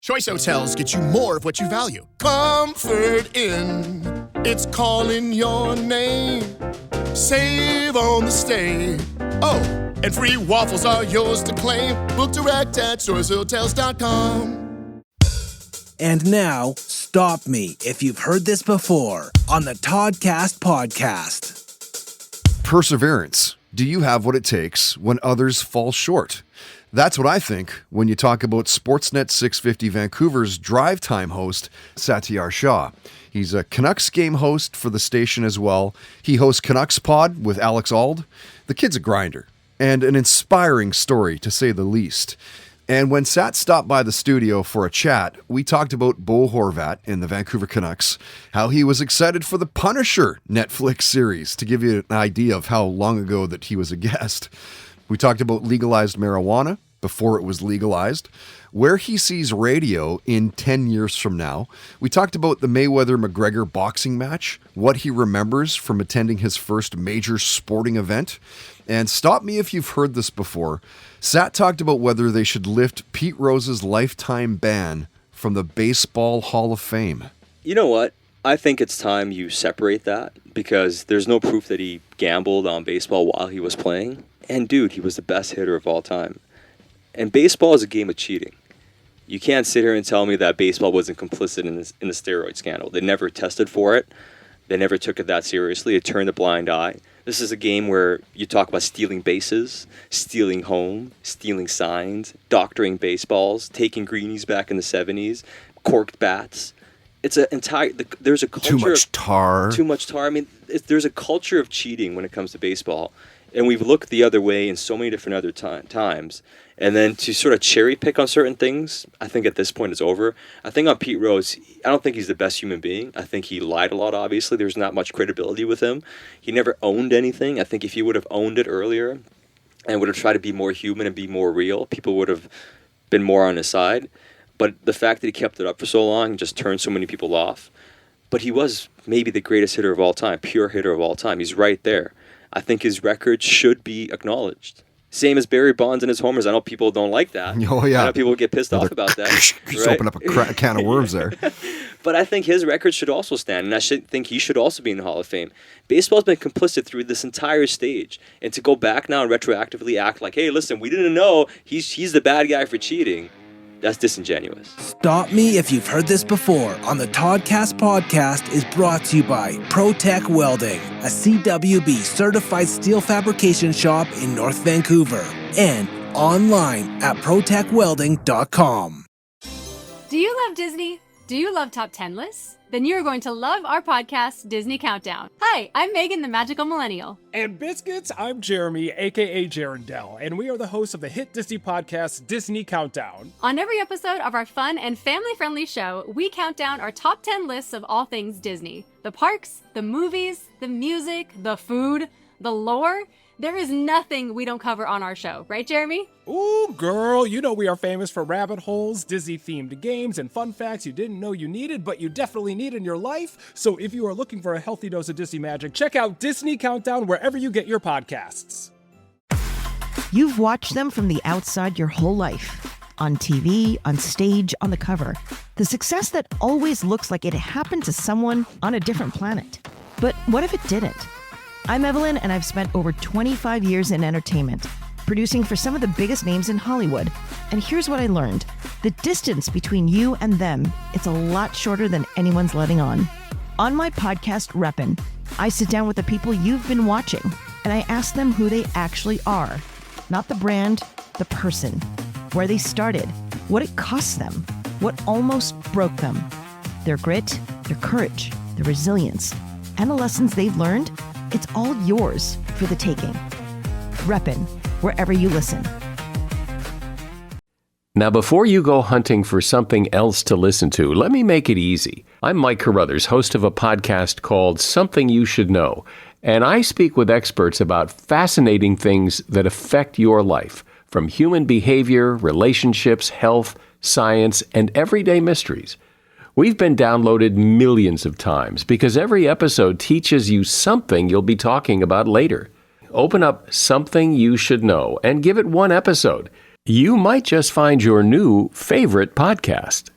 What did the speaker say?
Choice Hotels get you more of what you value. Comfort Inn, it's calling your name. Save on the stay. Oh, and free waffles are yours to claim. Book direct at choicehotels.com. And now, stop me if you've heard this before on the Toddcast podcast. Perseverance. Do you have what it takes when others fall short? That's what I think when you talk about Sportsnet 650 Vancouver's drive time host, Satiar Shah. He's a Canucks game host for the station as well. He hosts Canucks Pod with Alex Auld. The kid's a grinder and an inspiring story, to say the least. And when Sat stopped by the studio for a chat, we talked about Bo Horvat in the Vancouver Canucks, how he was excited for the Punisher Netflix series, to give you an idea of how long ago that he was a guest. We talked about legalized marijuana before it was legalized, where he sees radio in 10 years from now. We talked about the Mayweather-McGregor boxing match, what he remembers from attending his first major sporting event. And stop me if you've heard this before, Sat talked about whether they should lift Pete Rose's lifetime ban from the Baseball Hall of Fame. You know what? I think it's time you separate that, because there's no proof that he gambled on baseball while he was playing. And dude, he was the best hitter of all time. And baseball is a game of cheating. You can't sit here and tell me that baseball wasn't complicit in the steroid scandal. They never tested for it. They never took it that seriously. They turned a blind eye. This is a game where you talk about stealing bases, stealing home, stealing signs, doctoring baseballs, taking greenies back in the 70s, corked bats. It's an entire. There's a culture. Too much tar. Too much tar. I mean, there's a culture of cheating when it comes to baseball. And we've looked the other way in so many different other times. And then to sort of cherry pick on certain things, I think at this point it's over. I think on Pete Rose, I don't think he's the best human being. I think he lied a lot, obviously. There's not much credibility with him. He never owned anything. I think if he would have owned it earlier and would have tried to be more human and be more real, people would have been more on his side. But the fact that he kept it up for so long just turned so many people off. But he was maybe the greatest hitter of all time, pure hitter of all time. He's right there. I think his record should be acknowledged. Same as Barry Bonds and his homers. I know people don't like that. Oh, yeah. I know people get pissed off about that. Just open up a can of worms there. But I think his record should also stand, and I think he should also be in the Hall of Fame. Baseball's been complicit through this entire stage. And to go back now and retroactively act like, hey, listen, we didn't know he's the bad guy for cheating, that's disingenuous. Stop me if you've heard this before on the Toddcast podcast is brought to you by ProTech Welding, a CWB certified steel fabrication shop in North Vancouver, and online at protechwelding.com. Do you love Disney? Do you love top 10 lists? Then you're going to love our podcast, Disney Countdown. Hi, I'm Megan, the Magical Millennial. And Biscuits, I'm Jeremy, aka Jarendell, and we are the hosts of the hit Disney podcast, Disney Countdown. On every episode of our fun and family-friendly show, we count down our top 10 lists of all things Disney. The parks, the movies, the music, the food, the lore. There is nothing we don't cover on our show, right, Jeremy? Ooh, girl, you know we are famous for rabbit holes, Disney-themed games, and fun facts you didn't know you needed, but you definitely need in your life. So if you are looking for a healthy dose of Disney magic, check out Disney Countdown wherever you get your podcasts. You've watched them from the outside your whole life. On TV, on stage, on the cover. The success that always looks like it happened to someone on a different planet. But what if it didn't? I'm Evelyn, and I've spent over 25 years in entertainment, producing for some of the biggest names in Hollywood. And here's what I learned. The distance between you and them, it's a lot shorter than anyone's letting on. On my podcast, Reppin', I sit down with the people you've been watching, and I ask them who they actually are. Not the brand, the person. Where they started, what it cost them, what almost broke them. Their grit, their courage, their resilience, and the lessons they've learned. It's all yours for the taking. Reppin', wherever you listen. Now, before you go hunting for something else to listen to, let me make it easy. I'm Mike Carruthers, host of a podcast called Something You Should Know, and I speak with experts about fascinating things that affect your life, from human behavior, relationships, health, science, and everyday mysteries. We've been downloaded millions of times because every episode teaches you something you'll be talking about later. Open up Something You Should Know and give it one episode. You might just find your new favorite podcast.